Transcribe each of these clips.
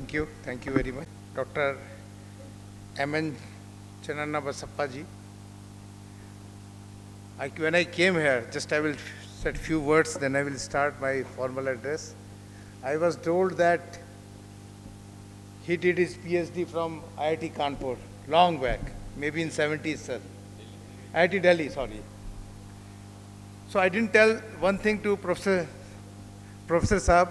Thank you very much. Dr. M.N. Chenanna Basappa ji. When I came here, I will say a few words, then I will start my formal address. I was told that he did his PhD from IIT Kanpur, long back, maybe in 70s, sir. IIT Delhi, sorry. So I didn't tell one thing to Professor Saab,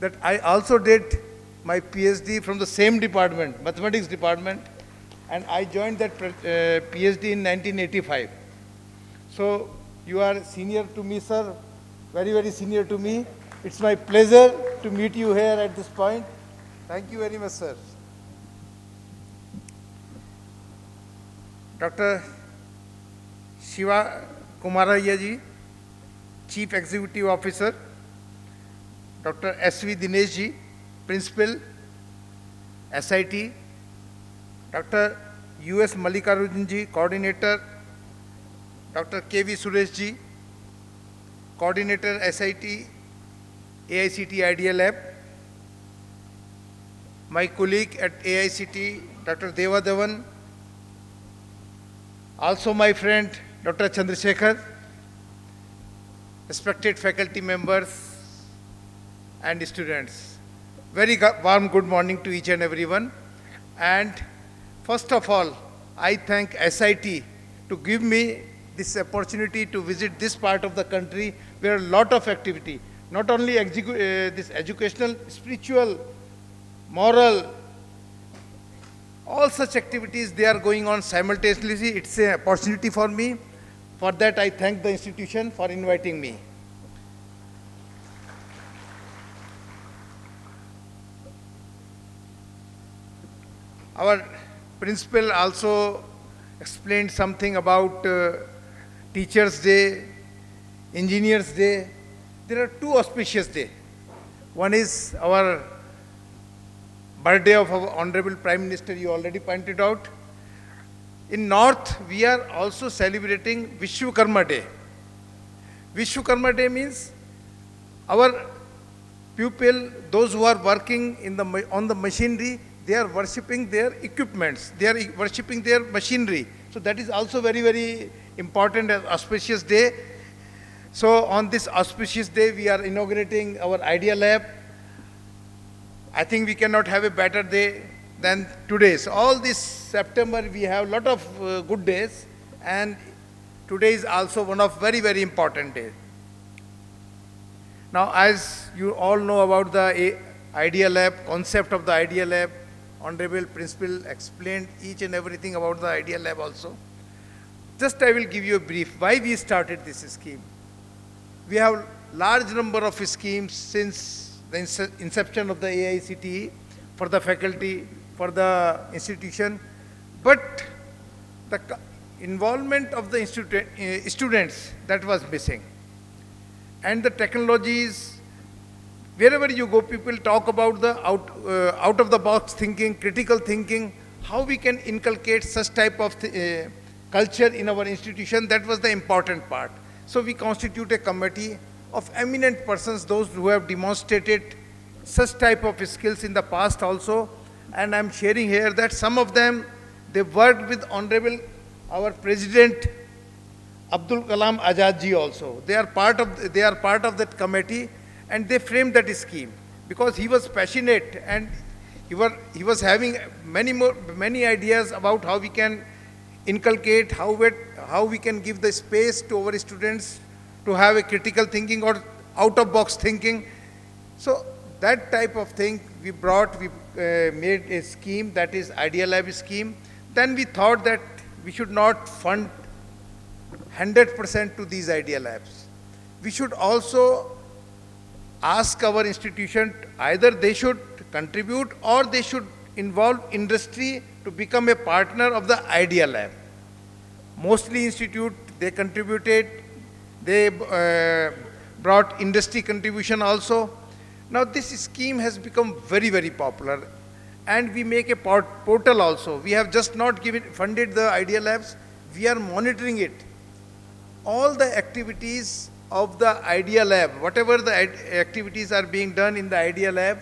that I also did my PhD from the same department, mathematics department, and I joined that PhD in 1985. So you are senior to me, sir, very, very senior to me. It's my pleasure to meet you here at this point. Thank you very much, sir. Dr. Shiva Kumaraya ji, Chief Executive Officer. Dr. S.V. Dinesh ji, Principal, SIT. Dr. U.S. Mallikarjun ji, Coordinator. Dr. K.V. Suresh ji, Coordinator, SIT, AICTE Idea Lab. My colleague at AICTE, Dr. Deva Dhawan. Also my friend, Dr. Chandrasekhar. Respected faculty members and students. Very warm good morning to each and everyone. And first of all, I thank SIT to give me this opportunity to visit this part of the country where a lot of activity, not only this educational, spiritual, moral, all such activities, they are going on simultaneously. It's an opportunity for me. For that, I thank the institution for inviting me. Our principal also explained something about Teachers' Day, Engineers' Day. There are two auspicious days. One is our birthday of our Honorable Prime Minister, you already pointed out. In North, we are also celebrating Vishwakarma Day. Vishwakarma Day means our people, those who are working on the machinery, they are worshipping their equipments, they are worshipping their machinery. So that is also very, very important and auspicious day. So on this auspicious day, we are inaugurating our Idea Lab. I think we cannot have a better day than today. So all this September, we have a lot of good days, and today is also one of very, very important days. Now, as you all know about the Idea Lab, concept of the Idea Lab, Honorable Principal explained each and everything about the Idea Lab also. Just I will give you a brief why we started this scheme. We have large number of schemes since the inception of the AICTE for the faculty, for the institution, but the involvement of the students, that was missing. And the technologies, wherever you go, people talk about the out-of-the-box thinking, critical thinking, how we can inculcate such type of culture in our institution. That was the important part. So we constitute a committee of eminent persons, those who have demonstrated such type of skills in the past also. And I'm sharing here that some of them, they worked with Honorable, our President, Abdul Kalam Azad ji also. They are part of that committee, and they framed that scheme because he was passionate and he was having many ideas about how we can inculcate, how we can give the space to our students to have a critical thinking or out-of-box thinking. So that type of thing we made a scheme, that is Idea Lab scheme. Then we thought that we should not fund 100% to these Idea Labs. We should also ask our institution, either they should contribute or they should involve industry to become a partner of the Idea Lab. Mostly institute, they contributed, they brought industry contribution also. Now this scheme has become very, very popular, and we make a portal also. We have just not funded the Idea Labs, we are monitoring it. All the activities of the Idea Lab, whatever the activities are being done in the Idea Lab,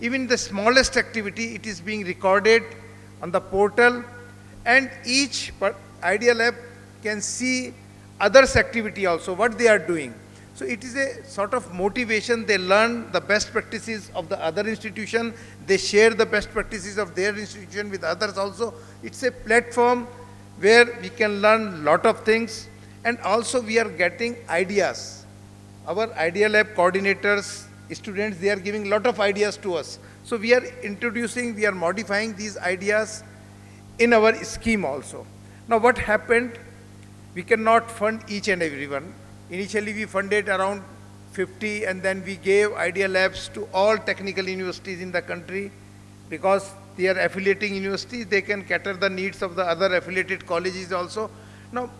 Even the smallest activity, it is being recorded on the portal, and each Idea Lab can see others' activity also, what they are doing. So it is a sort of motivation. They learn the best practices of the other institution. They share the best practices of their institution with others also. It's a platform where we can learn lot of things, and also we are getting ideas. Our Idea Lab coordinators, students, they are giving lot of ideas to us. So we are introducing, we are modifying these ideas in our scheme also. Now what happened? We cannot fund each and everyone. Initially we funded around 50, and then we gave Idea Labs to all technical universities in the country, because they are affiliating universities, they can cater the needs of the other affiliated colleges also. Now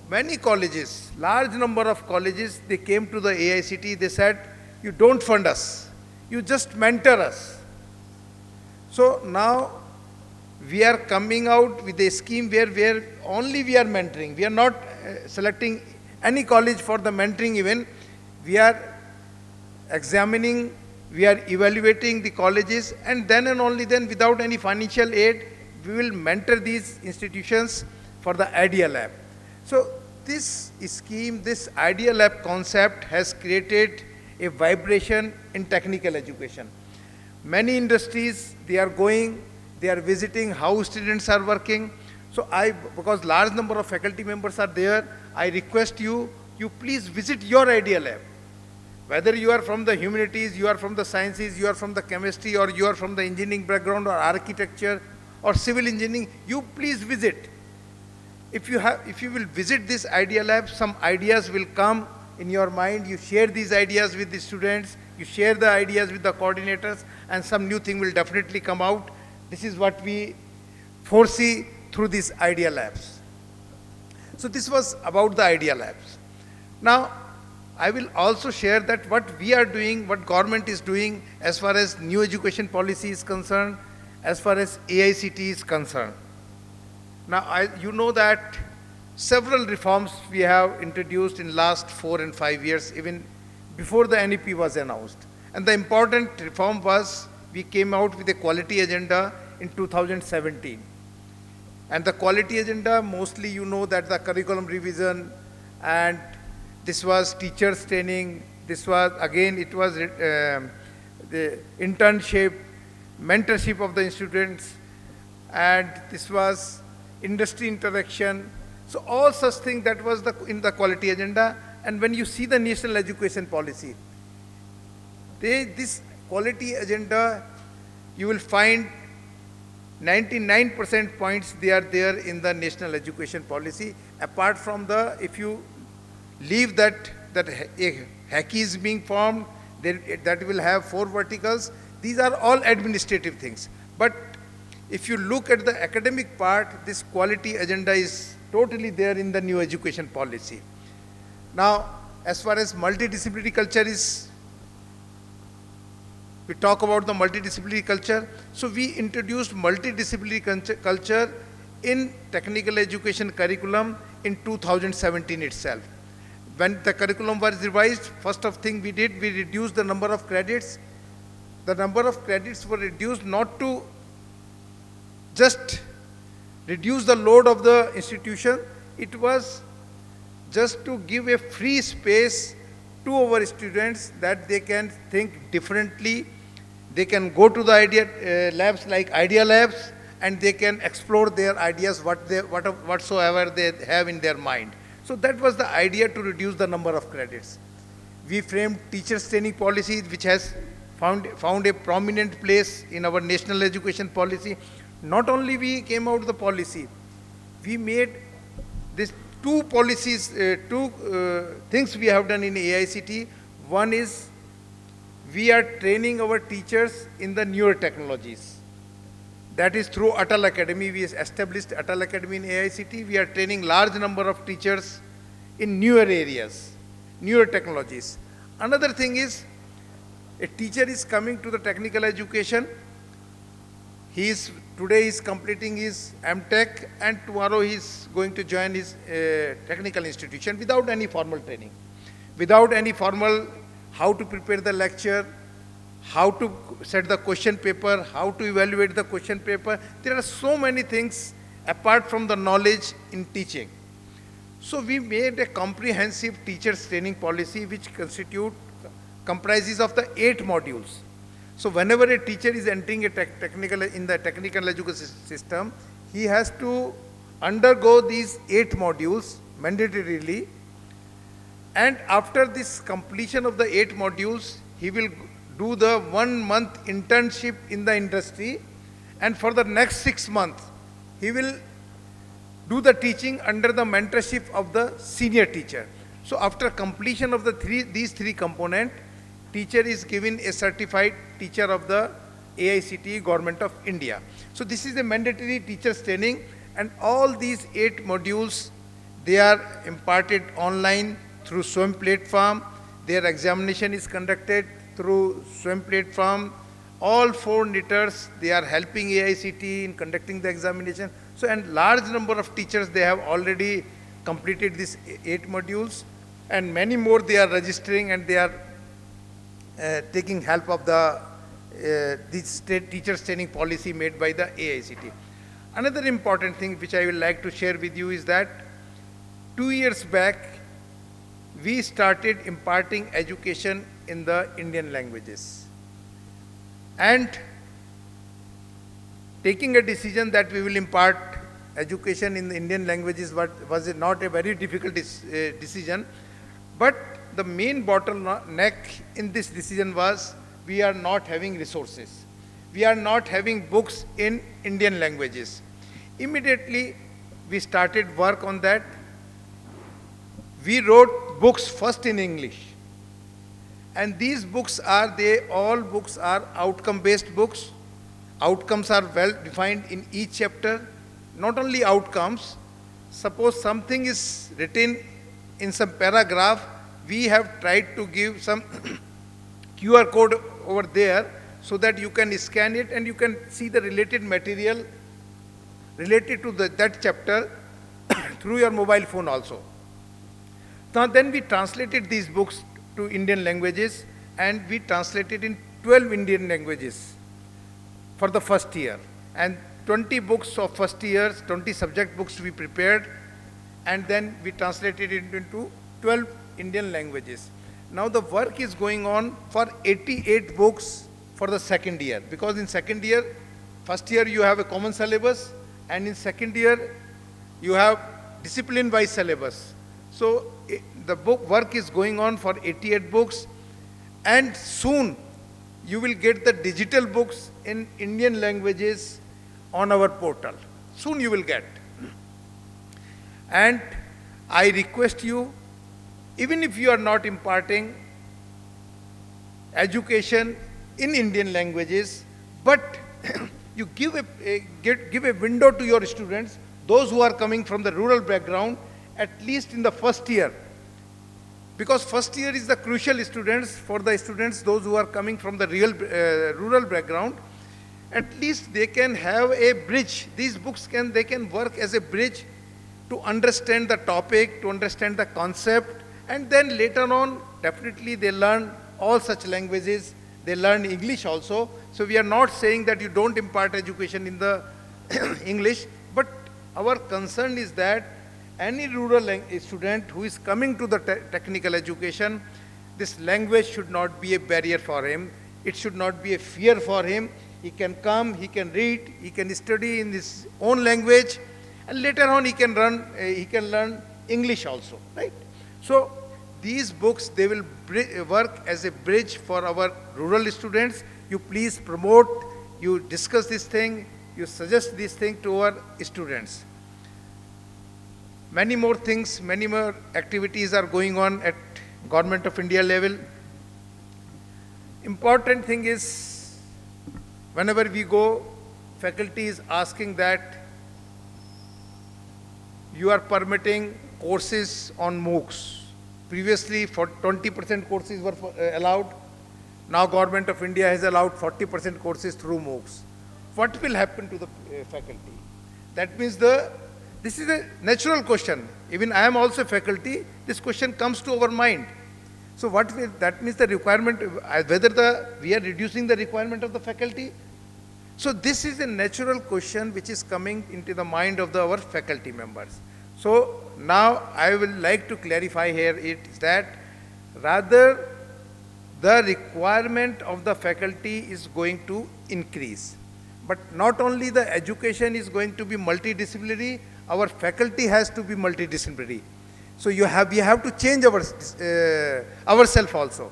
many colleges, large number of colleges, they came to the AICTE, they said, you don't fund us, you just mentor us. So now we are coming out with a scheme where only we are mentoring. We are not selecting any college for the mentoring even. We are examining, we are evaluating the colleges, and then and only then, without any financial aid, we will mentor these institutions for the Idea Lab. So this scheme, this Idea Lab concept has created a vibration in technical education. Many industries, they are going, they are visiting how students are working. So because large number of faculty members are there, I request you please visit your Idea Lab. Whether you are from the humanities, you are from the sciences, you are from the chemistry, or you are from the engineering background or architecture or civil engineering, you please visit. If you will visit this Idea Lab, some ideas will come in your mind. You share these ideas with the students, you share the ideas with the coordinators, and some new thing will definitely come out. This is what we foresee through these Idea Labs. So this was about the Idea Labs. Now, I will also share that what we are doing, what government is doing as far as new education policy is concerned, as far as AICTE is concerned. Now, you know that several reforms we have introduced in last 4 and 5 years, even before the NEP was announced. And the important reform was, we came out with a quality agenda in 2017. And the quality agenda, mostly you know that the curriculum revision, and this was teachers training, this was, again, it was the internship, mentorship of the students, and this was industry interaction. So all such things, that was in the quality agenda. And when you see the national education policy, this quality agenda, you will find 99% points, they are there in the national education policy. Apart from the, if you leave that a HACI is being formed, that will have 4 verticals. These are all administrative things. But if you look at the academic part, this quality agenda is totally there in the new education policy. Now, as far as multidisciplinary culture is, we talk about the multidisciplinary culture. So we introduced multidisciplinary culture in technical education curriculum in 2017 itself. When the curriculum was revised, first of thing we did, we reduced the number of credits. The number of credits were reduced not to just reduce the load of the institution, it was just to give a free space to our students that they can think differently. They can go to the Idea Labs like Idea Labs, and they can explore their ideas, whatsoever they have in their mind. So that was the idea, to reduce the number of credits. We framed teachers training policy, which has found a prominent place in our national education policy. Not only we came out with the policy, we made this 2 policies, 2 things we have done in AICTE. One is, we are training our teachers in the newer technologies. That is through Atal Academy. We established Atal Academy in AICTE. We are training large number of teachers in newer areas, newer technologies. Another thing is, a teacher is coming to the technical education. Today he is completing his MTech, and tomorrow he is going to join his technical institution without any formal training, without any formal how to prepare the lecture, how to set the question paper, how to evaluate the question paper. There are so many things apart from the knowledge in teaching. So we made a comprehensive teachers training policy which comprises of the 8 modules. So whenever a teacher is entering a in the technical education system, he has to undergo these 8 modules mandatorily, and after this completion of the 8 modules, he will do the 1-month internship in the industry, and for the next 6 months, he will do the teaching under the mentorship of the senior teacher. So after completion of these three components, teacher is given a certified teacher of the AICTE Government of India. So this is a mandatory teachers training, and all these 8 modules, they are imparted online through SWAYAM platform. Their examination is conducted through SWAYAM platform. All 4 knitters, they are helping AICTE in conducting the examination. So, and large number of teachers, they have already completed these 8 modules, and many more they are registering, and they are taking help of the this teachers training policy made by the AICTE. Another important thing which I would like to share with you is that 2 years back, we started imparting education in the Indian languages, and taking a decision that we will impart education in the Indian languages was not a very difficult decision, but the main bottleneck in this decision was we are not having resources. We are not having books in Indian languages. Immediately, we started work on that. We wrote books first in English. And these books are, all books are outcome-based books. Outcomes are well defined in each chapter. Not only outcomes, suppose something is written in some paragraph, we have tried to give some QR code over there so that you can scan it and you can see the related material related to that chapter through your mobile phone also. Now then we translated these books to Indian languages, and we translated in 12 Indian languages for the first year. And 20 books of first years, 20 subject books we prepared, and then we translated it into 12 Indian languages. Now the work is going on for 88 books for the second year, because in second year, first year you have a common syllabus, and in second year you have discipline-wise syllabus. So the book work is going on for 88 books, and soon you will get the digital books in Indian languages on our portal. Soon you will get. And I request you, even if you are not imparting education in Indian languages, but you give a window to your students, those who are coming from the rural background, at least in the first year. Because first year is the crucial students for the students, those who are coming from the rural background. At least they can have a bridge. These books they can work as a bridge to understand the topic, to understand the concept, and then later on, definitely they learn all such languages. They learn English also. So we are not saying that you don't impart education in the English, but our concern is that any rural student who is coming to the technical education, this language should not be a barrier for him. It should not be a fear for him. He can come, he can read, he can study in his own language, and later on he can learn English also, right? So these books, they will work as a bridge for our rural students. You please promote, you discuss this thing, you suggest this thing to our students. Many more things, many more activities are going on at Government of India level. Important thing is, whenever we go, faculty is asking that you are permitting courses on MOOCs. Previously, for 20% courses were allowed. Now Government of India has allowed 40% courses through MOOCs. What will happen to the faculty? That means this is a natural question. Even I am also faculty, this question comes to our mind. So that means the requirement, we are reducing the requirement of the faculty. So this is a natural question which is coming into the mind of our faculty members. So now I will like to clarify here is that rather the requirement of the faculty is going to increase. But not only the education is going to be multidisciplinary, our faculty has to be multidisciplinary. So we have to change ourselves also.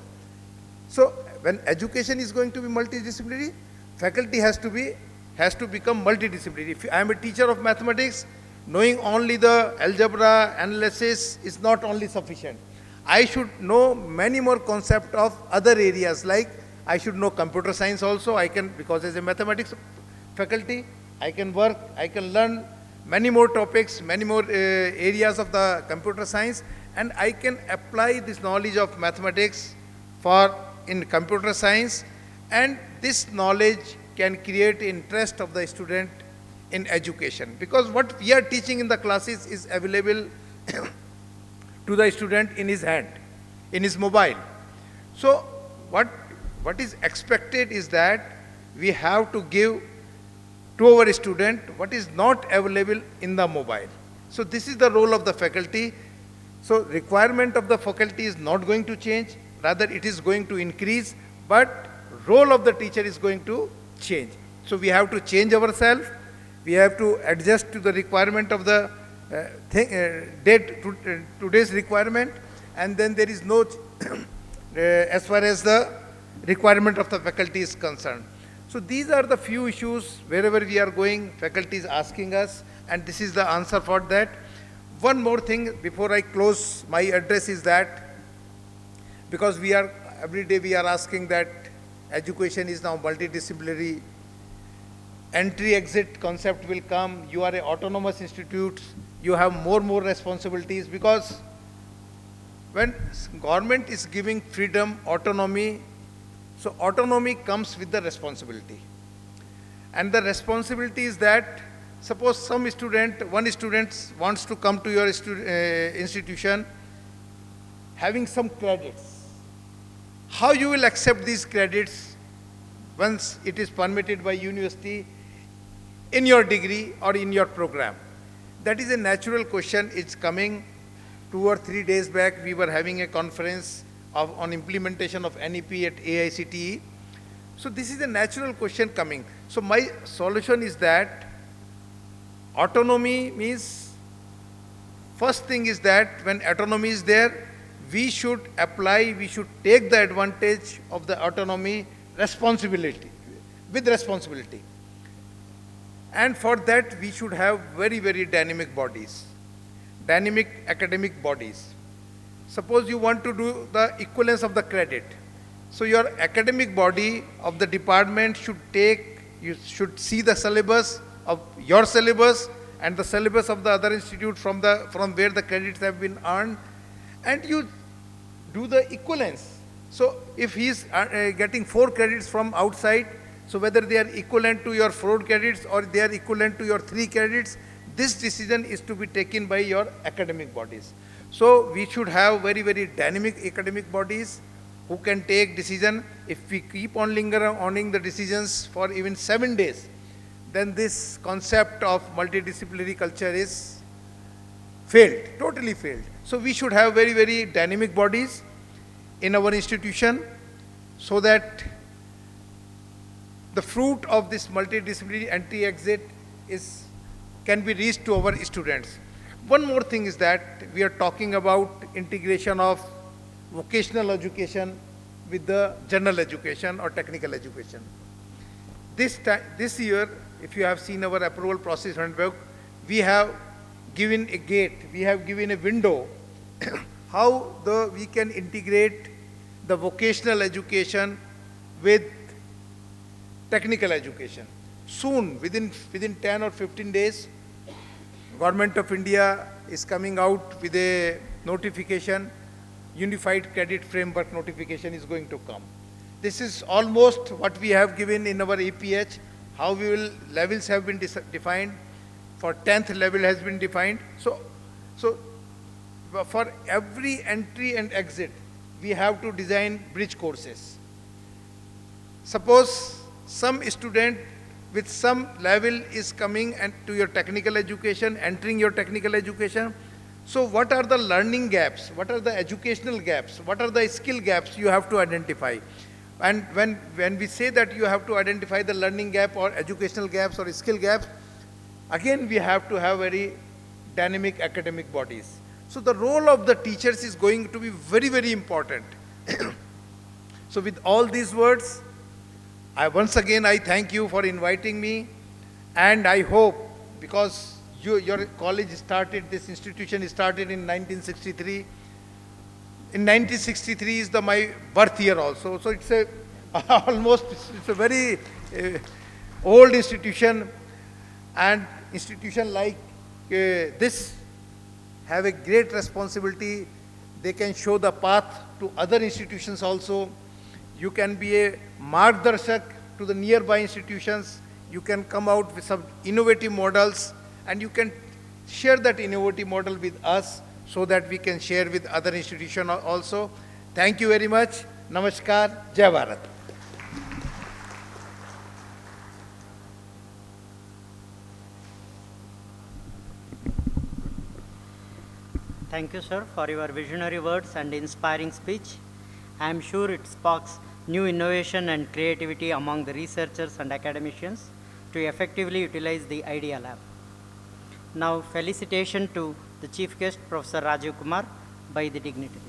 So when education is going to be multidisciplinary, faculty has to become multidisciplinary. If I am a teacher of mathematics, knowing only the algebra analysis is not only sufficient. I should know many more concepts of other areas, like I should know computer science also. Because as a mathematics faculty, I can learn many more topics, many more areas of the computer science, and I can apply this knowledge of mathematics in computer science, and this knowledge can create interest of the student in education, because what we are teaching in the classes is available to the student in his hand, in his mobile. So what is expected is that we have to give to our student what is not available in the mobile. So this is the role of the faculty. So requirement of the faculty is not going to change, rather it is going to increase, but role of the teacher is going to change. So we have to change ourselves, we have to adjust to the requirement of the today's requirement, and then there is no as far as the requirement of the faculty is concerned. So these are the few issues wherever we are going, faculty is asking us, and this is the answer for that. One more thing before I close my address is that, because every day we are asking that education is now multidisciplinary, entry-exit concept will come, you are an autonomous institute, you have more responsibilities, because when government is giving freedom, autonomy, so autonomy comes with the responsibility. And the responsibility is that, suppose one student wants to come to your institution having some credits. How you will accept these credits once it is permitted by university in your degree or in your program? That is a natural question. It's coming. 2 or 3 days back, we were having a conference on implementation of NEP at AICTE. So this is a natural question coming. So my solution is that autonomy means, first thing is that when autonomy is there, we should take the advantage of the autonomy with responsibility. And for that, we should have very dynamic bodies, dynamic academic bodies. Suppose you want to do the equivalence of the credit. So your academic body of the department you should see the syllabus of your syllabus and the syllabus of the other institute from where the credits have been earned, and you do the equivalence. So if he is getting 4 credits from outside, so whether they are equivalent to your 4 credits or they are equivalent to your 3 credits, this decision is to be taken by your academic bodies. So we should have very dynamic academic bodies who can take decision. If we keep on lingering the decisions for even 7 days, then this concept of multidisciplinary culture is failed, totally failed. So we should have very dynamic bodies in our institution, so that the fruit of this multidisciplinary entry-exit can be reached to our students. One more thing is that we are talking about integration of vocational education with the general education or technical education. This year, if you have seen our approval process handbook, we have given a gate, we have given a window how we can integrate the vocational education with technical education. Soon, within 10 or 15 days, Government of India is coming out with a notification, Unified Credit Framework notification is going to come. This is almost what we have given in our APH, how levels have been defined, for 10th level has been defined. So for every entry and exit, we have to design bridge courses. Suppose some student with some level is coming and to your technical education, entering your technical education. So what are the learning gaps? What are the educational gaps? What are the skill gaps you have to identify? And when we say that you have to identify the learning gap or educational gaps or skill gaps, again we have to have very dynamic academic bodies. So the role of the teachers is going to be very, very important. So with all these words, once again I thank you for inviting me, and I hope, because your college started, this institution started in 1963. In 1963 is my birth year also, so it's a almost it's a very old institution, and institution like this have a great responsibility. They can show the path to other institutions also. You can be a margdarshak to the nearby institutions. You can come out with some innovative models, and you can share that innovative model with us so that we can share with other institutions also. Thank you very much. Namaskar. Jai Bharat. Thank you, sir, for your visionary words and inspiring speech. I am sure it sparks new innovation and creativity among the researchers and academicians to effectively utilize the Idea Lab. Now, felicitation to the Chief Guest, Professor Rajiv Kumar, by the dignitaries.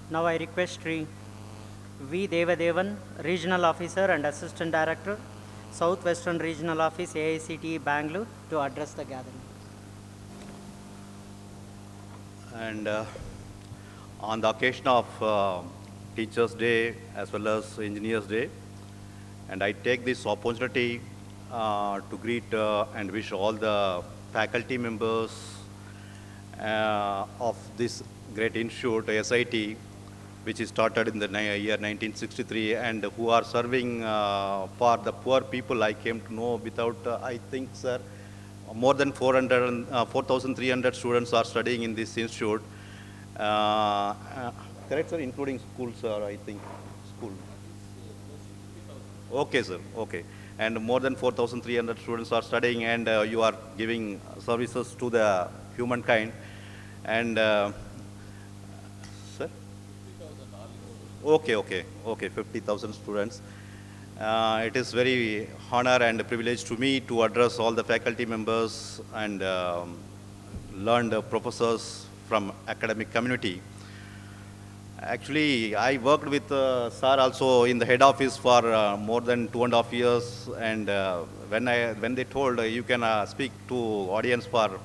Now I request Sri V. Devadevan, Regional Officer and Assistant Director, Southwestern Regional Office, AICTE, Bangalore, to address the gathering. And on the occasion of Teachers' Day as well as Engineers' Day, and I take this opportunity to greet and wish all the faculty members of this great institute, SIT, which is started in the year 1963, and who are serving for the poor people. I came to know without, I think, sir, more than 4,300 students are studying in this institute. Correct, sir, including schools, sir, I think, school. Okay, sir, okay. And more than 4,300 students are studying, and you are giving services to the humankind. And, sir? Okay, 50,000 students. It is very honor and privilege to me to address all the faculty members and learned professors from academic community. Actually, I worked with sir also in the head office for more than 2.5 years, and when they told you can speak to audience for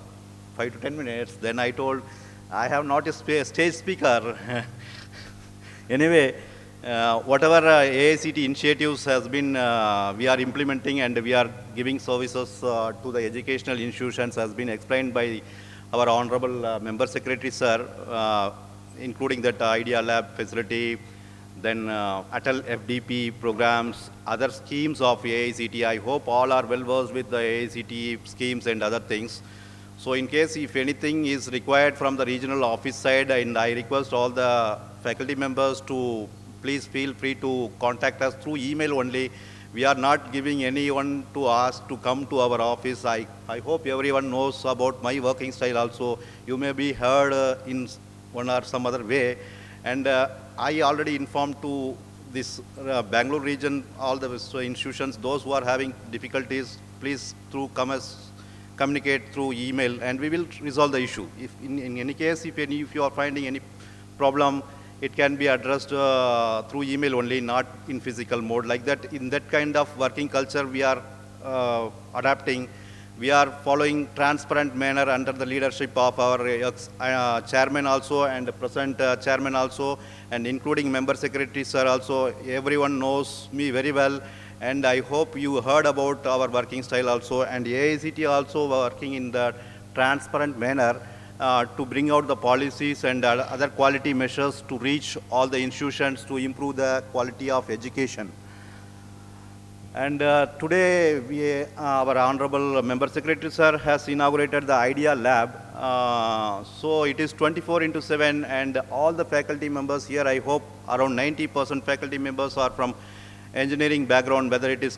5 to 10 minutes, then I told I have not a stage speaker. Anyway, whatever AICTE initiatives has been, we are implementing, and we are giving services to the educational institutions has been explained by our Honorable Member Secretary, sir, including that Idea Lab facility, then Atal FDP programs, other schemes of AICTE. I hope all are well versed with the AICTE schemes and other things. So in case if anything is required from the regional office side, and I request all the faculty members to please feel free to contact us through email only. We are not giving anyone to ask to come to our office. I hope everyone knows about my working style also. You may be heard in one or some other way. And I already informed to this Bangalore region, all the institutions, those who are having difficulties, please communicate through email and we will resolve the issue. If in any case, if you are finding any problem, it can be addressed through email only, not in physical mode. Like that, in that kind of working culture we are adapting. We are following transparent manner under the leadership of our chairman also and the present chairman also, and including member secretary sir also. Everyone knows me very well, and I hope you heard about our working style also. And AICTE also working in the transparent manner to bring out the policies and other quality measures to reach all the institutions to improve the quality of education. And today, our Honorable Member Secretary Sir has inaugurated the Idea Lab. So it is 24/7, and all the faculty members here, I hope around 90% faculty members are from engineering background, whether it is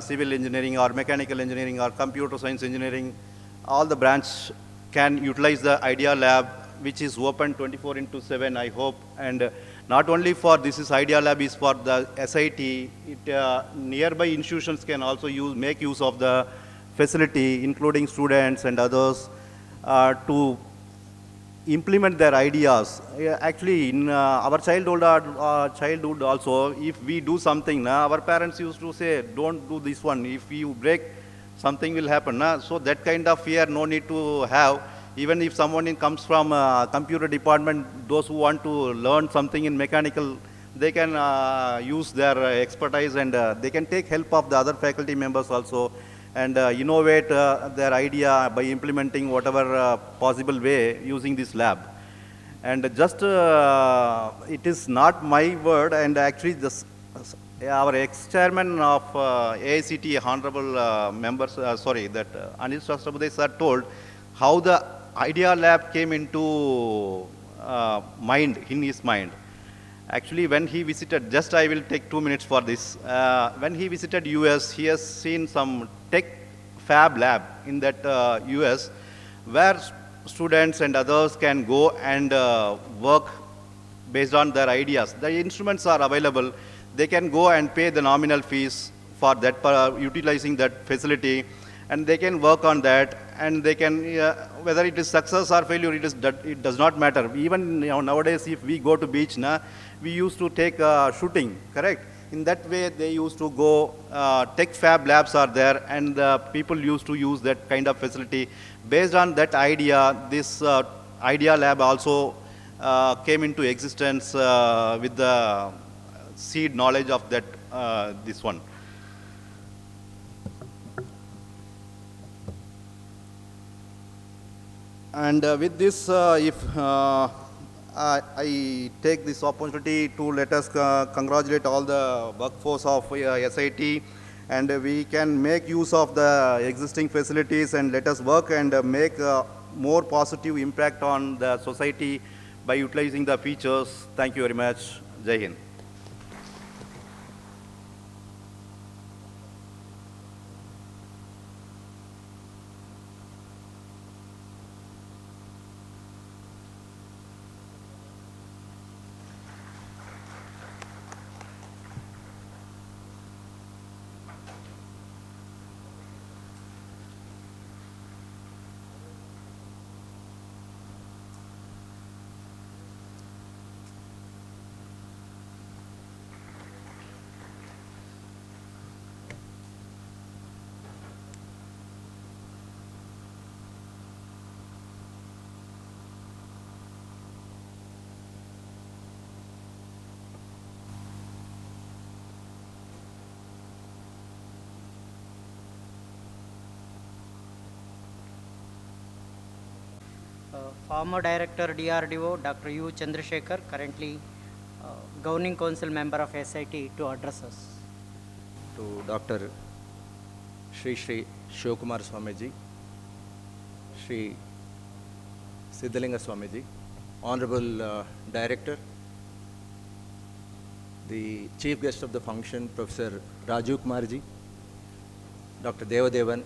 civil engineering or mechanical engineering or computer science engineering. All the branch can utilize the Idea Lab, which is open 24/7, I hope. And not only for this is Idea Lab is for the SIT, nearby institutions can also make use of the facility, including students and others, to implement their ideas. Actually, in our childhood also, if we do something, our parents used to say, don't do this one. If you break, something will happen. So that kind of fear, no need to have. Even if someone comes from computer department, those who want to learn something in mechanical, they can use their expertise, and they can take help of the other faculty members also, and innovate their idea by implementing whatever possible way using this lab. And just, it is not my word, and actually this, our ex-chairman of AICTE, Honorable members, Anil Shastabudhe sir told how the Idea Lab came into in his mind. Actually, when he visited, just I will take 2 minutes for this. When he visited US, he has seen some tech fab lab in that US, where students and others can go and work based on their ideas. The instruments are available. They can go and pay the nominal fees for that, utilizing that facility, and they can work on that, and they can, whether it is success or failure, it does not matter. Even nowadays, if we go to beach, we used to take shooting, correct? In that way, they used to go, tech fab labs are there, and people used to use that kind of facility. Based on that idea, this Idea Lab also came into existence with the seed knowledge of that, this one. And with this, I take this opportunity to let us congratulate all the workforce of SIT, and we can make use of the existing facilities, and let us work and make more positive impact on the society by utilizing the features. Thank you very much. Jai Hind. Former Director DRDO, Dr. U. Chandrasekhar, currently Governing Council member of SIT, to address us. To Dr. Shri Shri Shivkumar Swamiji, Shri Siddhalinga Swamiji, Honorable Director, the Chief Guest of the function, Professor Rajiv Kumarji, Dr. Devadevan,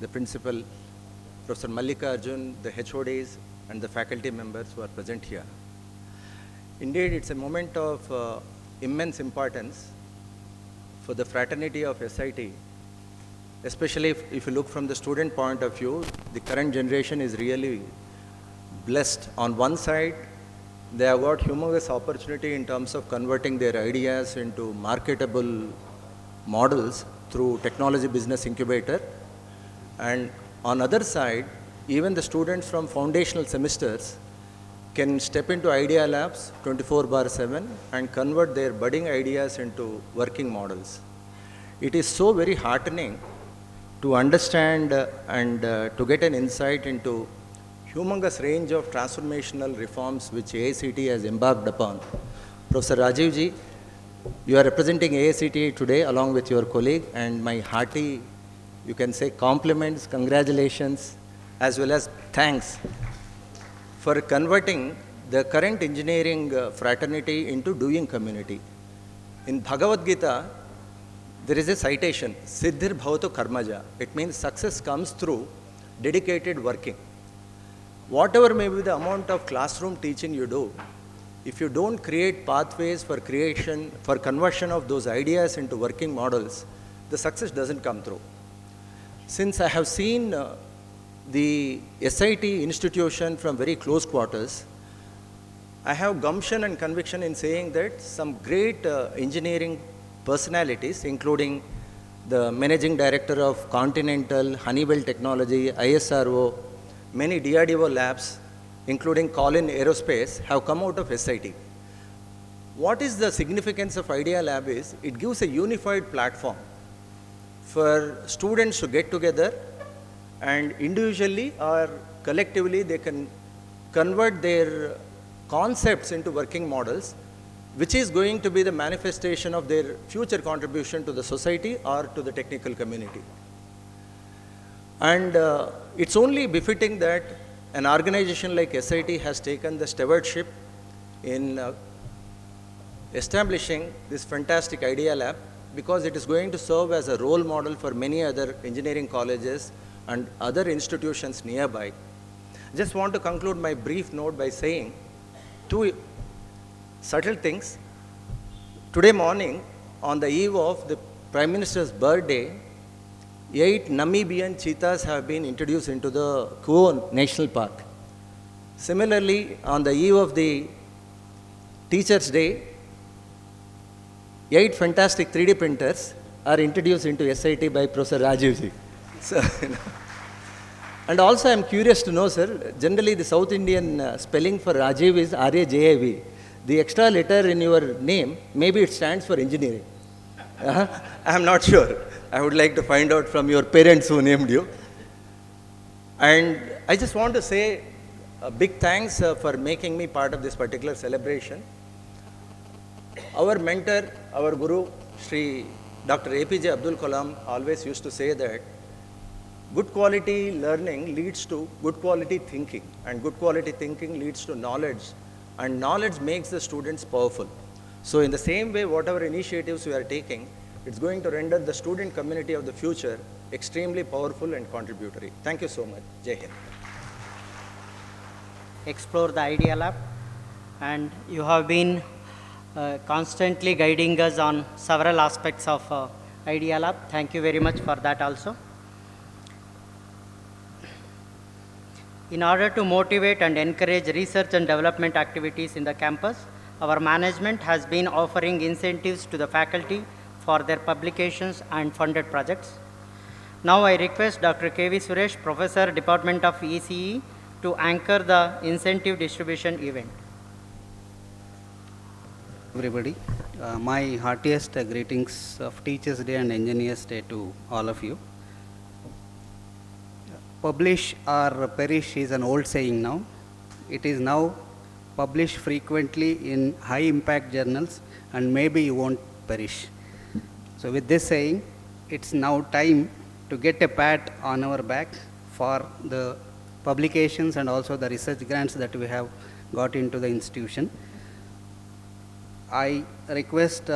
the Principal, Professor Mallika Arjun, the HODs, and the faculty members who are present here. Indeed, it's a moment of immense importance for the fraternity of SIT, especially if you look from the student point of view. The current generation is really blessed. On one side, they have got humongous opportunity in terms of converting their ideas into marketable models through technology business incubator. And on other side, even the students from foundational semesters can step into idea labs 24/7 and convert their budding ideas into working models. It is so very heartening to understand and to get an insight into humongous range of transformational reforms which AICTE has embarked upon. Professor Rajiv ji, you are representing AICTE today along with your colleague, and my hearty, you can say, compliments, congratulations, as well as thanks for converting the current engineering fraternity into doing community. In Bhagavad Gita, there is a citation, Siddhir Bhavatu Karmaja. It means success comes through dedicated working. Whatever may be the amount of classroom teaching you do, if you don't create pathways for creation, for conversion of those ideas into working models, the success doesn't come through. Since I have seen the SIT institution from very close quarters, I have gumption and conviction in saying that some great engineering personalities, including the managing director of Continental, Honeywell Technology, ISRO, many DRDO labs, including Colin Aerospace, have come out of SIT. What is the significance of Idea Lab is, it gives a unified platform for students to get together and individually or collectively they can convert their concepts into working models, which is going to be the manifestation of their future contribution to the society or to the technical community. And it's only befitting that an organization like SIT has taken the stewardship in establishing this fantastic Idea Lab, because it is going to serve as a role model for many other engineering colleges and other institutions nearby. Just want to conclude my brief note by saying two subtle things. Today morning, on the eve of the Prime Minister's birthday, 8 Namibian cheetahs have been introduced into the Kuo National Park. Similarly, on the eve of the Teachers' Day, 8 fantastic 3D printers are introduced into SIT by Professor Rajiv ji. So, and also I am curious to know, sir, generally the South Indian spelling for Rajiv is R-A-J-I-V. The extra letter in your name, maybe it stands for engineering. I am not sure. I would like to find out from your parents who named you. And I just want to say a big thanks for making me part of this particular celebration. Our mentor, our guru, Shri Dr. APJ Abdul Kalam always used to say that good quality learning leads to good quality thinking, and good quality thinking leads to knowledge, and knowledge makes the students powerful. So in the same way, whatever initiatives we are taking, it's going to render the student community of the future extremely powerful and contributory. Thank you so much. Jai Hind. Explore the Idea Lab, and you have been constantly guiding us on several aspects of Idea Lab. Thank you very much for that also. In order to motivate and encourage research and development activities in the campus, our management has been offering incentives to the faculty for their publications and funded projects. Now I request Dr. K.V. Suresh, Professor, Department of ECE, to anchor the incentive distribution event. Everybody, my heartiest greetings of Teachers' Day and Engineers' Day to all of you. Publish or perish is an old saying now. It is now published frequently in high impact journals, and maybe you won't perish. So with this saying, it's now time to get a pat on our back for the publications and also the research grants that we have got into the institution. I request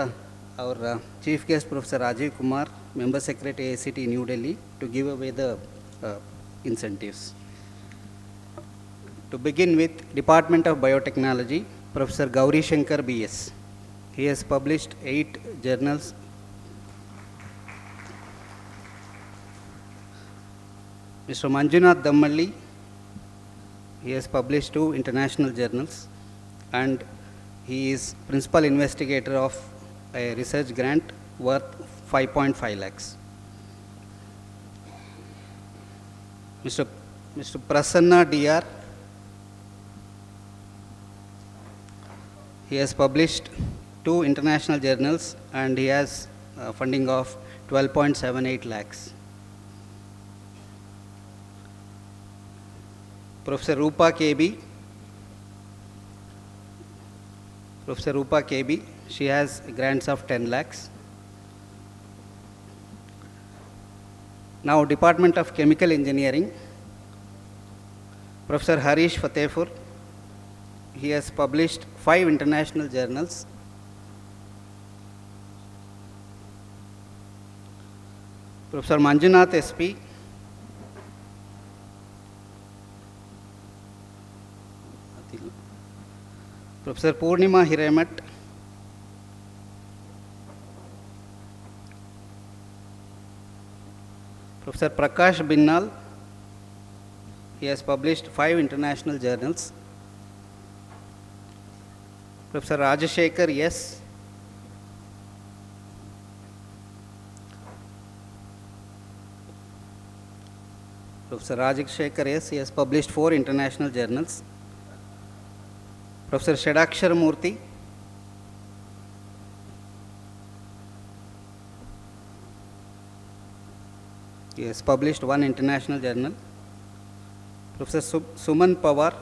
our Chief Guest, Professor Rajiv Kumar, Member Secretary, AICTE, New Delhi, to give away the incentives. To begin with, Department of Biotechnology, Professor Gauri Shankar, BS. He has published 8 journals. Mr. Manjunath Dammalli, he has published 2 international journals, and he is principal investigator of a research grant worth 5.5 lakhs. Mr. Prasanna DR, he has published 2 international journals and he has funding of 12.78 lakhs. Professor Rupa KB, she has grants of 10 lakhs. Now, Department of Chemical Engineering, Professor Harish Fatehpur, he has published 5 international journals. Professor Manjunath SP, Professor Purnima Hiremat, Professor Prakash Binnal, he has published 5 international journals. Professor Rajashekar S, he has published 4 international journals. Professor Shadakshar Murthy, he has published 1 international journal. Professor Suman Pawar,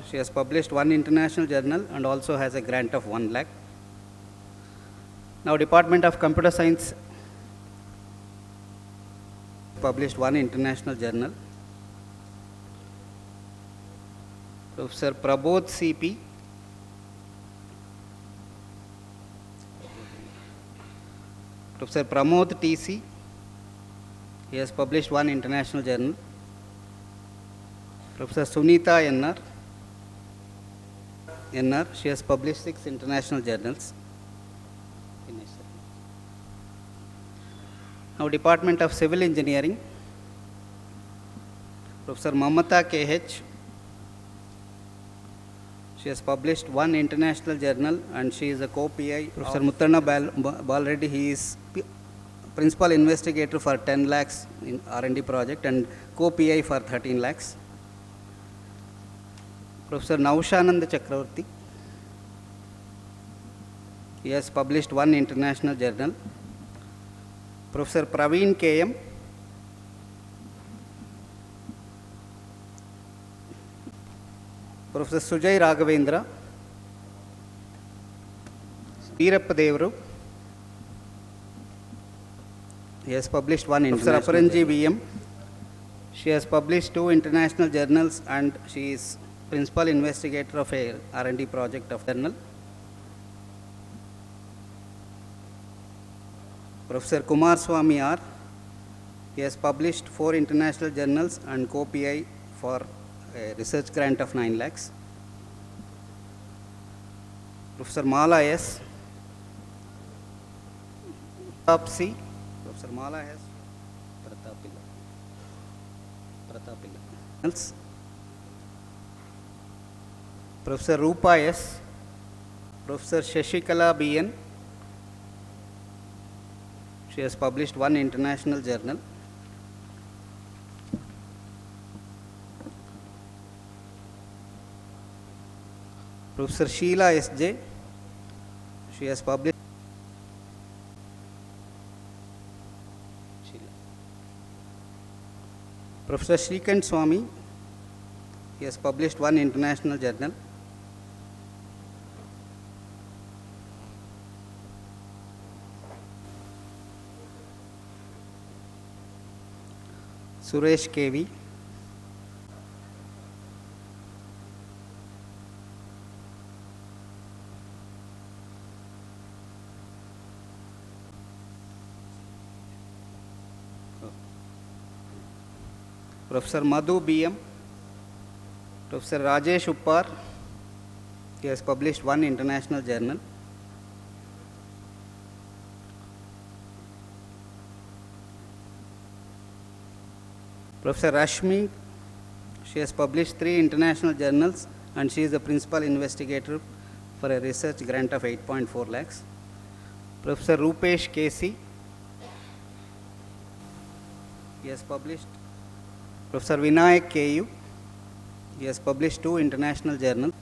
she has published 1 international journal and also has a grant of 1 lakh. Now, Department of Computer Science published 1 international journal. Professor Prabodh CP, Professor Pramod TC, he has published 1 international journal. Professor Sunita NR, she has published 6 international journals. Now, Department of Civil Engineering, Professor Mamata KH, she has published 1 international journal and she is a co-PI. Professor Muttanna Balreddy, he is principal investigator for 10 lakhs in R&D project and co-PI for 13 lakhs. Professor Naushanand Chakravarti, he has published 1 international journal. Professor Praveen KM, Professor Sujay Raghavendra, Veerappa Devaru, he has published 1 international. Professor Aparanji VM, she has published 2 international journals and she is principal investigator of a R&D project of journal. Professor Kumar Swamy R, he has published 4 international journals and co-PI for a research grant of 9 lakhs. Professor Mala S, Professor Mala has Pratapilla. Professor Rupa S, Professor Shashikala BN, she has published 1 international journal. Professor Sheila SJ, she has published. Professor Shrikant Swamy, he has published 1 international journal. Suresh KV. Professor Madhu BM. Professor Rajesh Uppar. He has published one international journal. Professor Rashmi, she has published 3 international journals and she is the principal investigator for a research grant of 8.4 lakhs. Professor Rupesh KC, he has published. Professor Vinayak KU, he has published 2 international journals.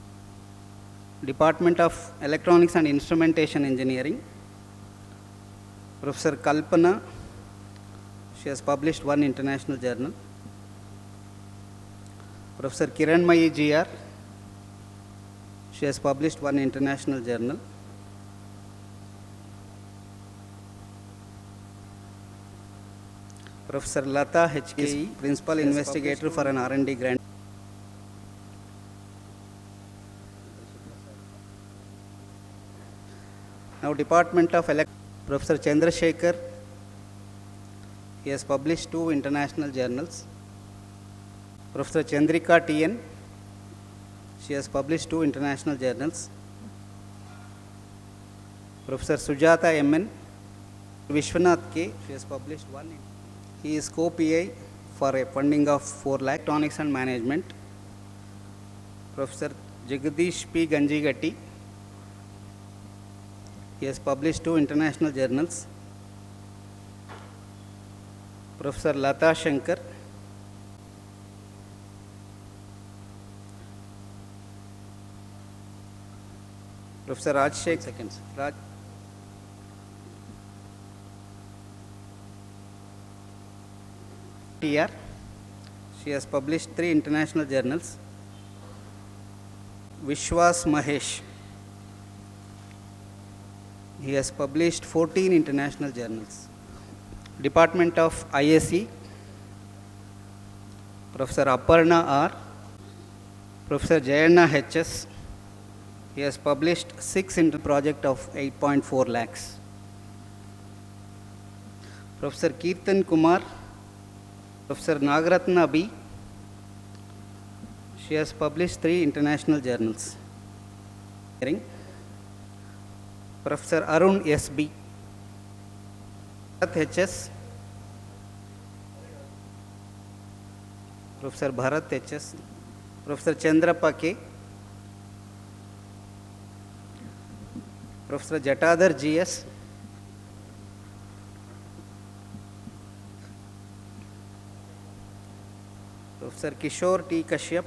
Department of Electronics and Instrumentation Engineering, Professor Kalpana, she has published 1 international journal. Professor Kiranmayi GR, she has published 1 international journal. Professor Lata HKE, principal investigator for an R&D grant. Now Department of Professor Chandrasekhar, he has published 2 international journals. Professor Chandrika TN, she has published 2 international journals. Professor Sujata MN, Vishwanath K, she has published 1. He is co-PI for a funding of 4 lakh. Electronics and Management. Professor Jagadish P. Ganjigatti, he has published 2 international journals. Professor Lata Shankar, Professor Rajshekar, TR, she has published 3 international journals. Vishwas Mahesh, he has published 14 international journals. Department of ISE, Professor Aparna R, Professor Jayanna HS, he has published 6 in the project of 8.4 lakhs. Professor Kirtan Kumar, Professor Nagaratna B, she has published 3 international journals. Professor Arun SB, Bharat HS, Professor Bharat HS, Professor Chandrapa K, Professor Jatadhar GS, Professor Kishore T. Kashyap,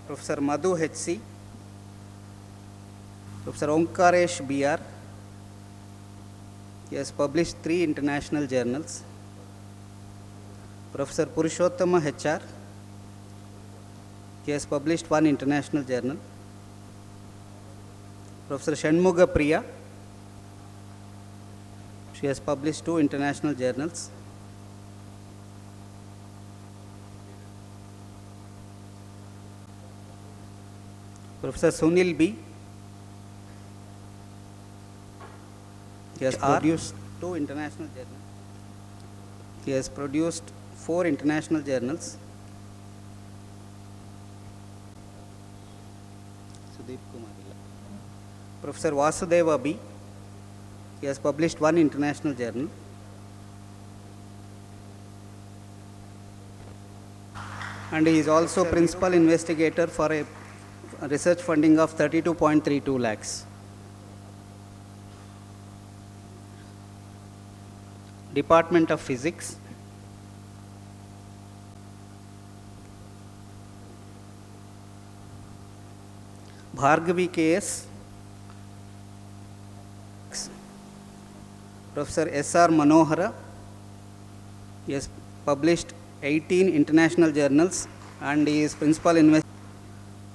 Professor Madhu HC, Professor Omkaresh BR, he has published 3 international journals. Professor Purushottama HR, he has published 1 international journal. Professor Shanmuga Priya, she has published 2 international journals. Professor Sunil B, he has produced 2 international journals. He has produced 4 international journals. Professor Vasudeva B, he has published 1 international journal. And he is also principal investigator for a research funding of 32.32 lakhs. Department of Physics. Bhargavi KS, Professor S.R. Manohara, he has published 18 international journals and he is principal investigator.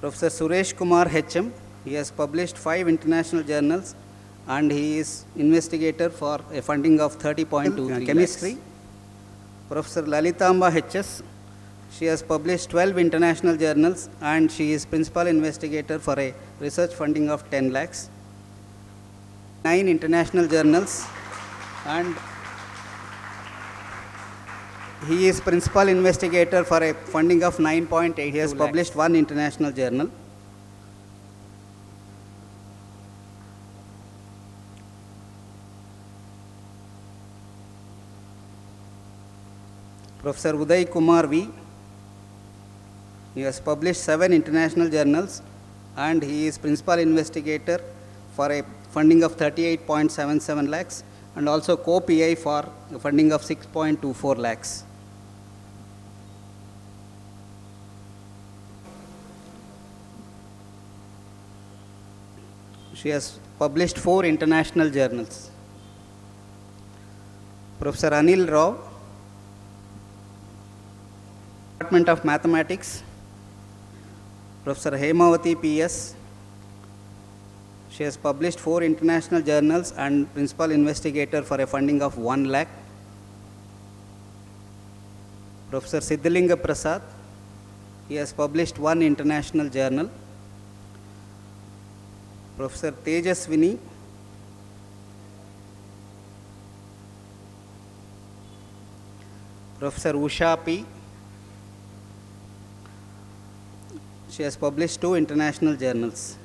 Professor Suresh Kumar HM, he has published 5 international journals and he is investigator for a funding of 30.23 chemistry. Professor Lalitamba HS, she has published 12 international journals and she is principal investigator for a research funding of 10 lakhs. 9 international journals and he is principal investigator for a funding of 9.8. He has published 1 international journal. Professor Uday Kumar V. He has published 7 international journals and he is principal investigator for a funding of 38.77 lakhs and also co-PI for a funding of 6.24 lakhs. She has published 4 international journals. Professor Anil Rao, Department of Mathematics. Professor Hemavati PS, she has published 4 international journals and principal investigator for a funding of 1 lakh. Professor Siddhalinga Prasad, he has published 1 international journal. Professor Tejaswini, Professor Usha P, she has published 2 international journals.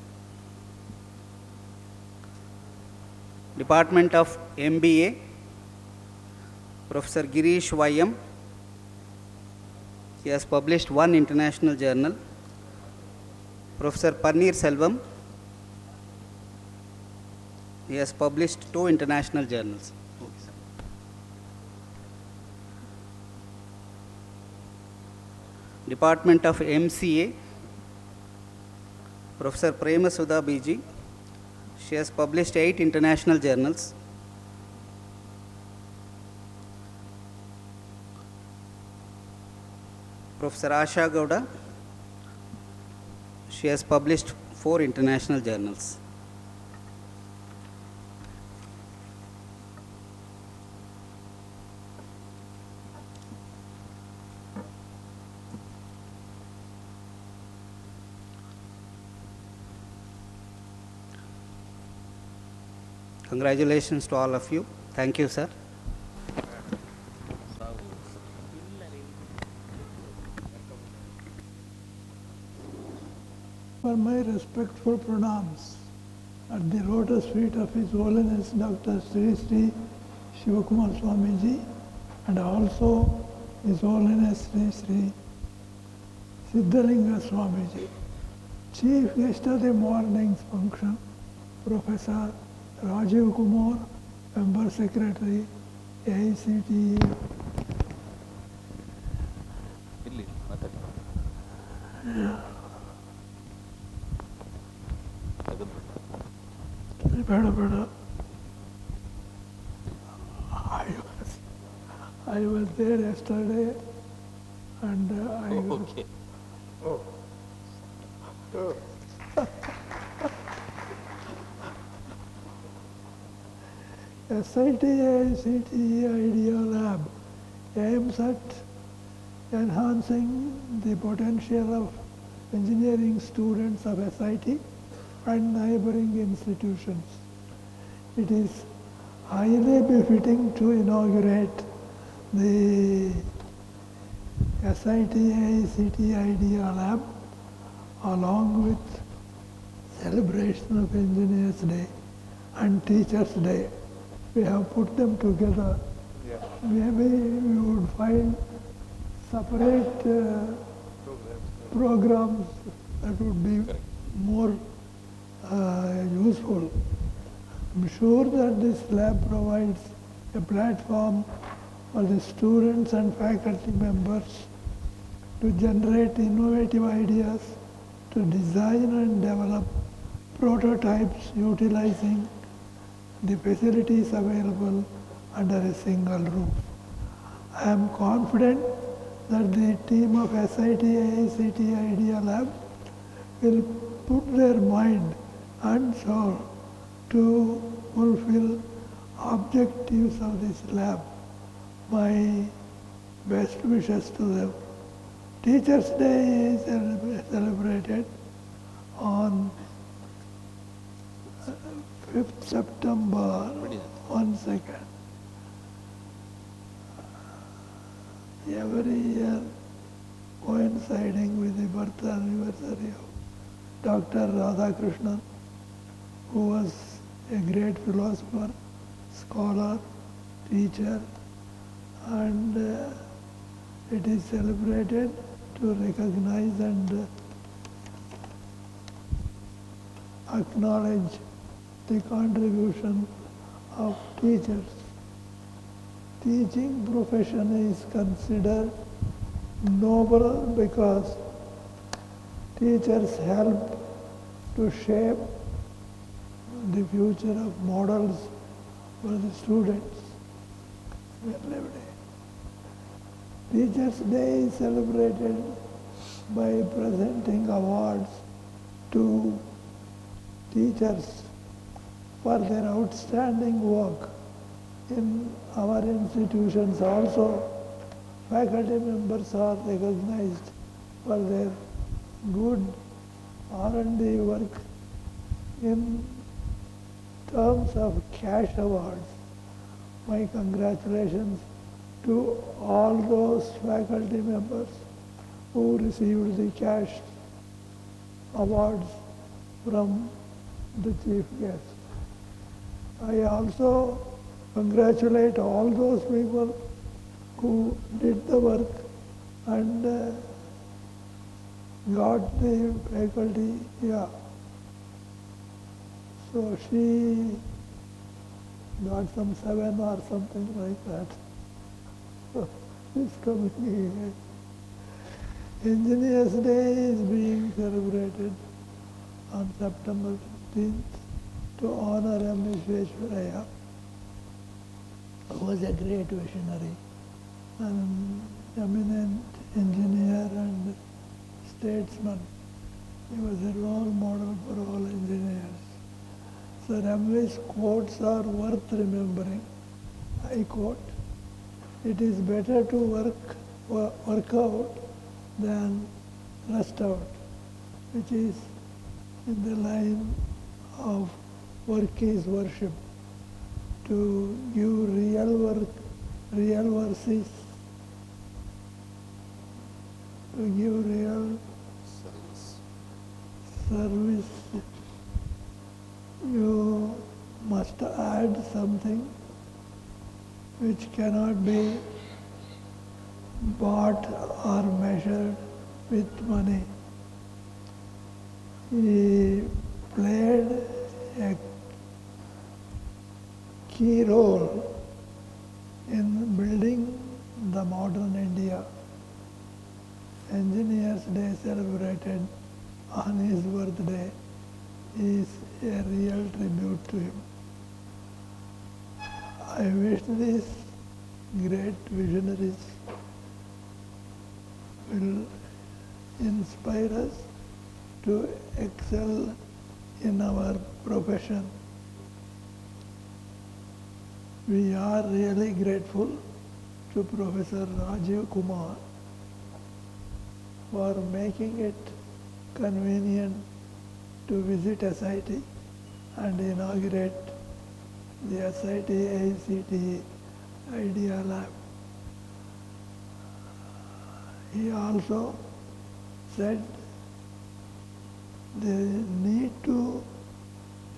Department of MBA, Professor Girish YM, he has published 1 international journal. Professor Parneer Selvam, he has published 2 international journals. Department of MCA, Professor Prema Sudha BG, she has published 8 international journals. Professor Asha Gowda, she has published 4 international journals. Congratulations to all of you. Thank you, sir. For my respectful pranams at the lotus feet of His Holiness Dr. Sri Sri Shivakumar Swamiji and also His Holiness Sri Sri Siddhalinga Swamiji. Chief guest of the morning's function, Professor Rajiv Kumar, Member Secretary, AICTE. I was there yesterday and Okay. SIT-AICTE Idea Lab aims at enhancing the potential of engineering students of SIT and neighboring institutions. It is highly befitting to inaugurate the SIT-AICTE Idea Lab along with celebration of Engineers Day and Teachers Day. We have put them together. Yeah. Maybe we would find separate programs that would be more useful. I'm sure that this lab provides a platform for the students and faculty members to generate innovative ideas, to design and develop prototypes utilizing the facilities available under a single roof. I am confident that the team of SIT-AICTE Idea Lab will put their mind and soul to fulfill objectives of this lab. My best wishes to them. Teachers' Day is celebrated on 5th September, 1 second. Every year coinciding with the birth anniversary of Dr. Radhakrishnan, who was a great philosopher, scholar, teacher, and it is celebrated to recognize and acknowledge the contribution of teachers. Teaching profession is considered noble because teachers help to shape the future of models for the students every day. Teachers' Day is celebrated by presenting awards to teachers for their outstanding work. In our institutions also, faculty members are recognized for their good R&D work in terms of cash awards. My congratulations to all those faculty members who received the cash awards from the chief guest. I also congratulate all those people who did the work and got the faculty, So she got some 7 or something like that. So this coming Engineers' Day is being celebrated on September 15th to honor M. Vishwesvaraya, who was a great visionary, an eminent engineer and statesman. He was a role model for all engineers. Sir M.V.'s quotes are worth remembering. I quote, "It is better to work out than rust out," which is in the line of work is worship. To give real work, real verses, to give real service, you must add something which cannot be bought or measured with money. He played a key role in building the modern India. Engineers' Day celebrated on his birthday is a real tribute to him. I wish these great visionaries will inspire us to excel in our profession. We are really grateful to Professor Rajiv Kumar for making it convenient to visit SIT and inaugurate the SIT-AICTE Idea Lab. He also said they need to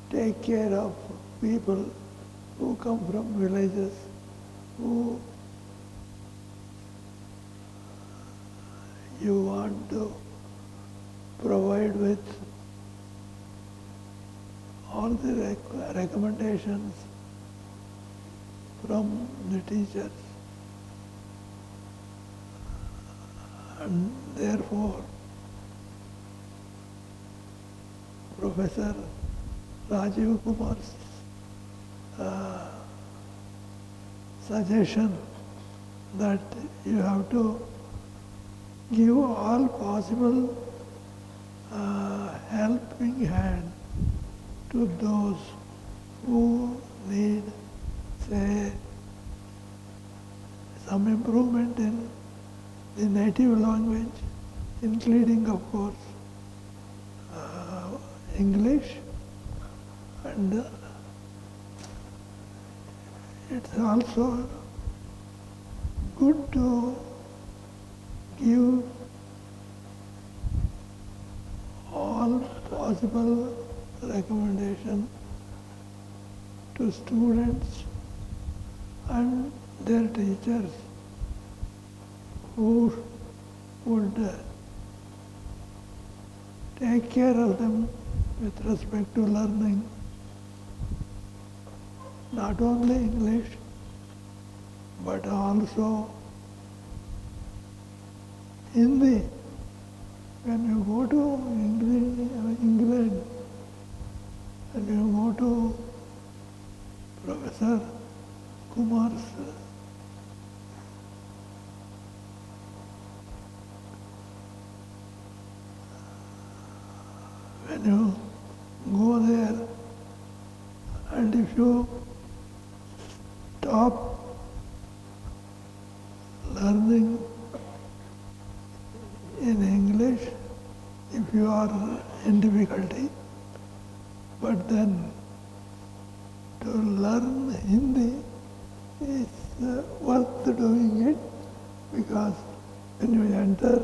take care of people who come from villages, who you want to provide with all the recommendations from the teachers. And therefore, Professor Rajiv Kumar's suggestion that you have to give all possible helping hand to those who need, say, some improvement in the native language, including, of course, English, and it's also good to give all possible recommendation to students and their teachers who would take care of them with respect to learning not only English but also Hindi. When you go to England and you go to Professor Kumar's when you go there and if you stop learning in English, if you are in difficulty, but then to learn Hindi is worth doing it because when you enter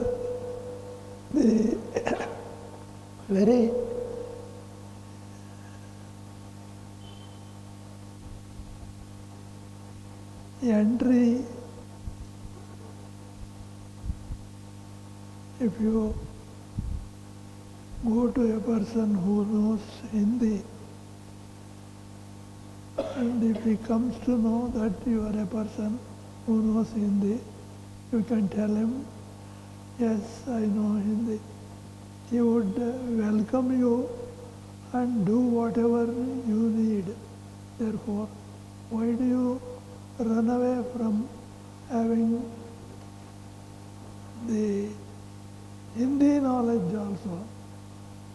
the very entry, if you go to a person who knows Hindi, and if he comes to know that you are a person who knows Hindi, you can tell him, yes, I know Hindi. He would welcome you and do whatever you need. Therefore, why do you run away from having the Hindi knowledge also,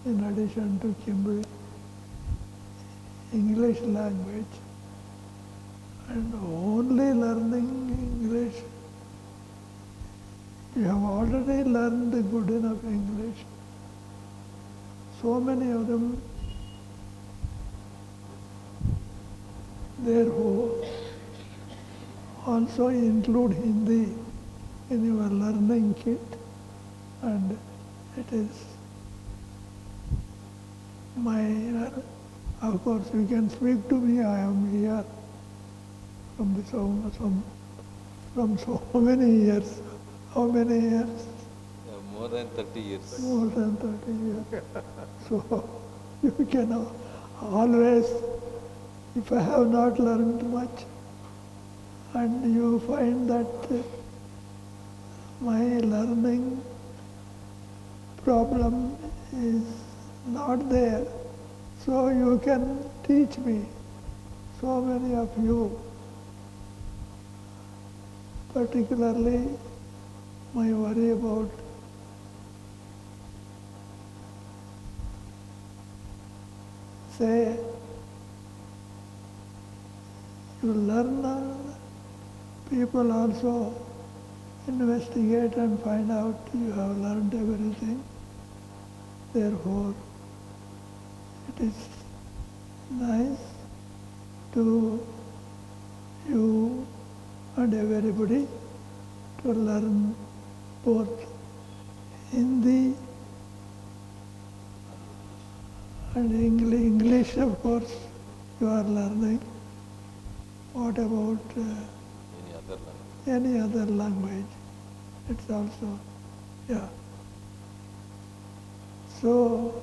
in addition to Kimberley English language, and only learning English? You have already learned good enough English. So many of them, therefore, also include Hindi in your learning kit, and it is of course you can speak to me, I am here from so many years. How many years? More than 30 years. More than 30 years. So you can always, if I have not learned much, and you find that my learning problem is not there, so you can teach me. So many of you, particularly my worry about say, you learn, people also investigate and find out you have learned everything. Therefore, it is nice to you and everybody to learn both Hindi and English, of course, you are learning. What about any other language? It's also, yeah. So,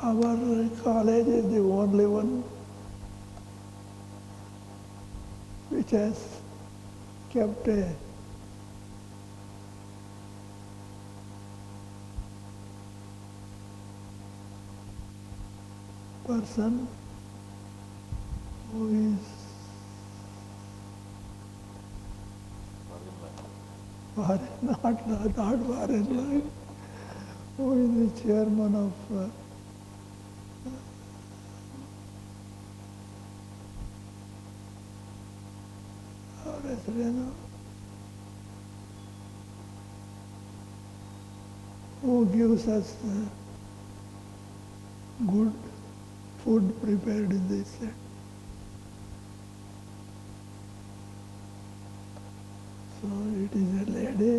our college is the only one which has kept a person who is not foreign line, who is the chairman of ಹೆಸರೇನು, who gives us good food prepared in this set. So it is a lady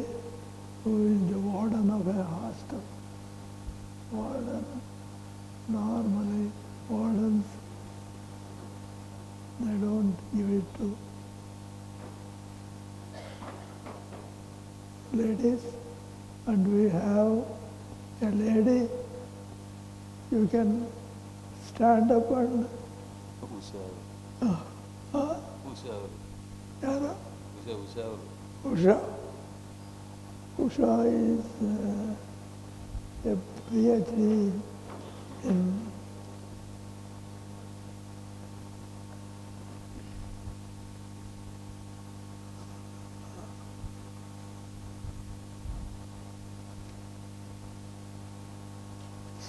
who is the warden of a hostel. Warden, normally wardens, they don't give it to ladies, and we have a lady, you can stand up and Usha. uh, Usha. Yara? Usha. Usha. Usha. Usha is a PhD in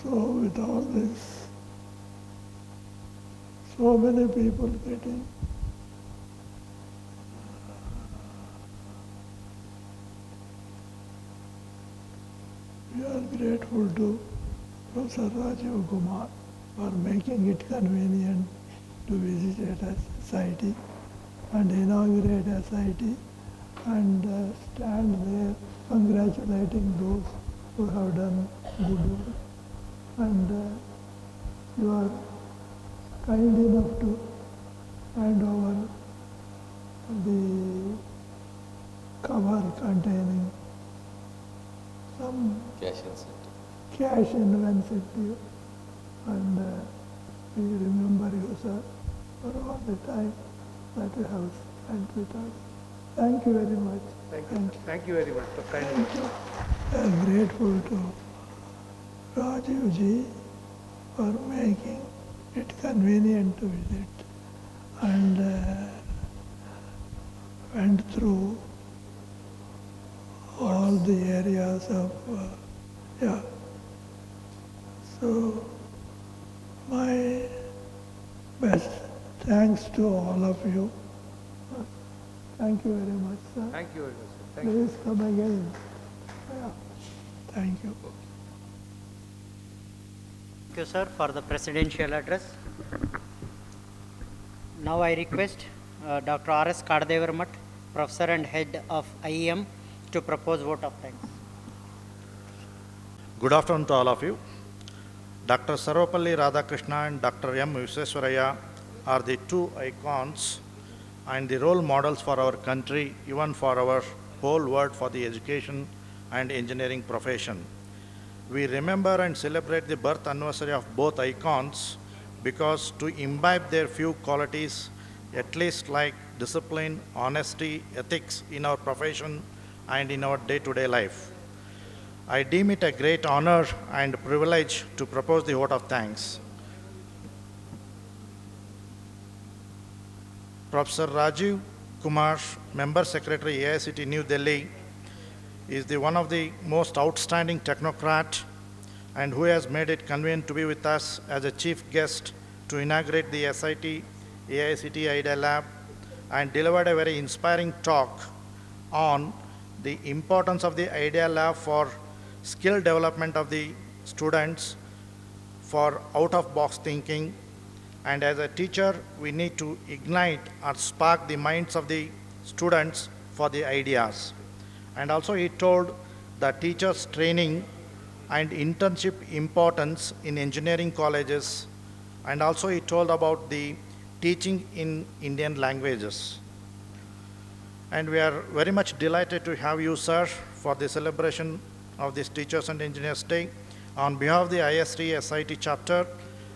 so with all this, so many people getting we are grateful to Professor Rajiv Kumar for making it convenient to visit a society and inaugurate a society and stand there congratulating those who have done good work. And you are kind enough to hand over the cover containing some Cash incentive. cash incentive, and we remember you, sir, for all the time that you have spent with us. Thank you very much. Thank you. Thank you very much for kind Thank you. I am grateful to Rajiv ji for making it convenient to visit, and went through all the areas of, yeah. So, my best thanks to all of you. Thank you very much, sir. Thank you very much, sir. Thank you. Please come again. Yeah. Thank you. Thank you, sir, for the presidential address. Now I request Dr. R.S. Kadadevarmat, Professor and Head of IEM, to propose vote of thanks. Good afternoon to all of you. Dr. Sarvapalli Radhakrishna and Dr. M. Visvesvaraya are the two icons and the role models for our country, even for our whole world, for the education and engineering profession. We remember and celebrate the birth anniversary of both icons because to imbibe their few qualities, at least like discipline, honesty, ethics in our profession and in our day-to-day life. I deem it a great honor and privilege to propose the vote of thanks. Professor Rajiv Kumar, Member Secretary, AICTE New Delhi, is one of the most outstanding technocrat and who has made it convenient to be with us as a chief guest to inaugurate the SIT-AICTE Lab and delivered a very inspiring talk on the importance of the Idea Lab for skill development of the students, for out-of-box thinking, and as a teacher, we need to ignite or spark the minds of the students for the ideas. And also he told the teachers' training and internship importance in engineering colleges, and also he told about the teaching in Indian languages. And we are very much delighted to have you, sir, for the celebration of this Teachers and Engineers Day. On behalf of the IST SIT chapter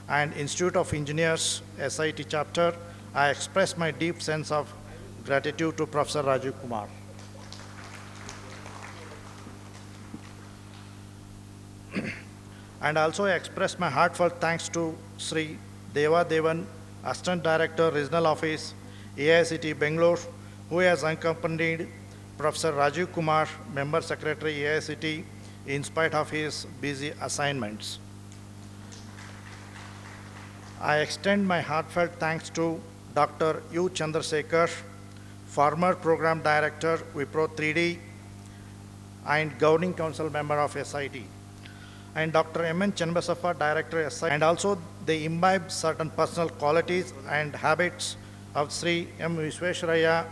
and Institute of Engineers SIT chapter, I express my deep sense of gratitude to Professor Rajiv Kumar. And also I express my heartfelt thanks to Sri Deva Devan, Assistant Director, Regional Office, AICTE Bangalore, who has accompanied Professor Rajiv Kumar, Member Secretary, AICTE, in spite of his busy assignments. I extend my heartfelt thanks to Dr. U. Chandrasekhar former program director, Wipro 3D, and governing council member of SIT. And Dr. M.N. Channabasappa, director SIT. And also they imbibe certain personal qualities and habits of Sri M. Visvesvaraya,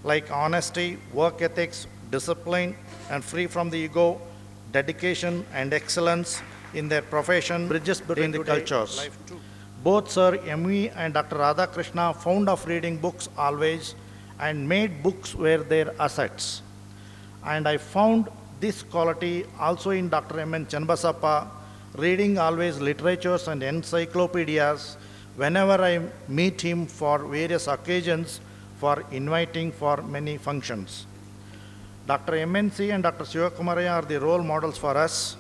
like honesty, work ethics, discipline, and free from the ego, dedication, and excellence in their profession, bridges between the cultures. Both Sir M.V. and Dr. Radhakrishna fond of reading books always and made books were their assets. And I found this quality also in Dr. M.N. Channabasappa, reading always literatures and encyclopedias whenever I meet him for various occasions for inviting for many functions. Dr. MNC and Dr. Sivakumaraya are the role models for us,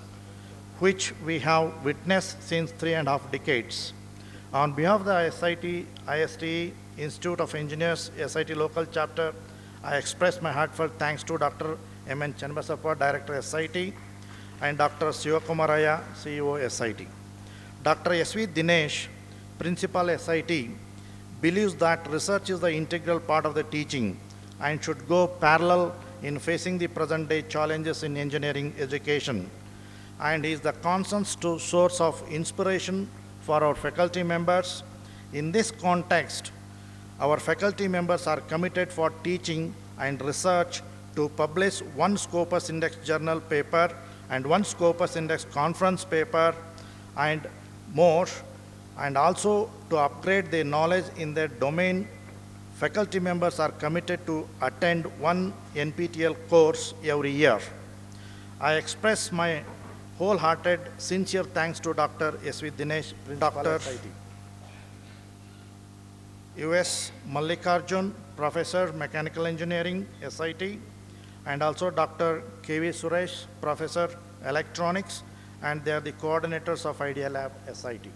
which we have witnessed since 3.5 decades. On behalf of the SIT-ISTE Institute of Engineers, SIT local chapter, I express my heartfelt thanks to Dr. M.N. Channabasappa, Director SIT, and Dr. Sivakumaraya, CEO SIT. Dr. S.V. Dinesh, Principal SIT, believes that research is the integral part of the teaching and should go parallel in facing the present-day challenges in engineering education, and is the constant source of inspiration for our faculty members. In this context, our faculty members are committed for teaching and research to publish one Scopus Index journal paper and one Scopus Index conference paper and more, and also to upgrade their knowledge in their domain. Faculty members are committed to attend one NPTEL course every year. I express my wholehearted, sincere thanks to Dr. S.V. Dinesh, Dr. U.S. Mallikarjun, Professor, Mechanical Engineering, SIT, and also Dr. K.V. Suresh, Professor, Electronics, and they are the coordinators of Idea Lab, SIT.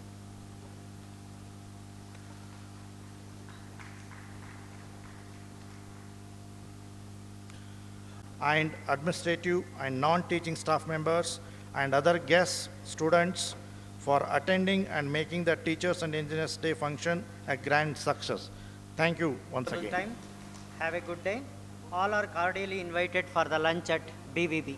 And administrative and non-teaching staff members and other guests, students, for attending and making the Teachers and Engineers Day function a grand success. Thank you once again. Have a good day. All are cordially invited for the lunch at BVB.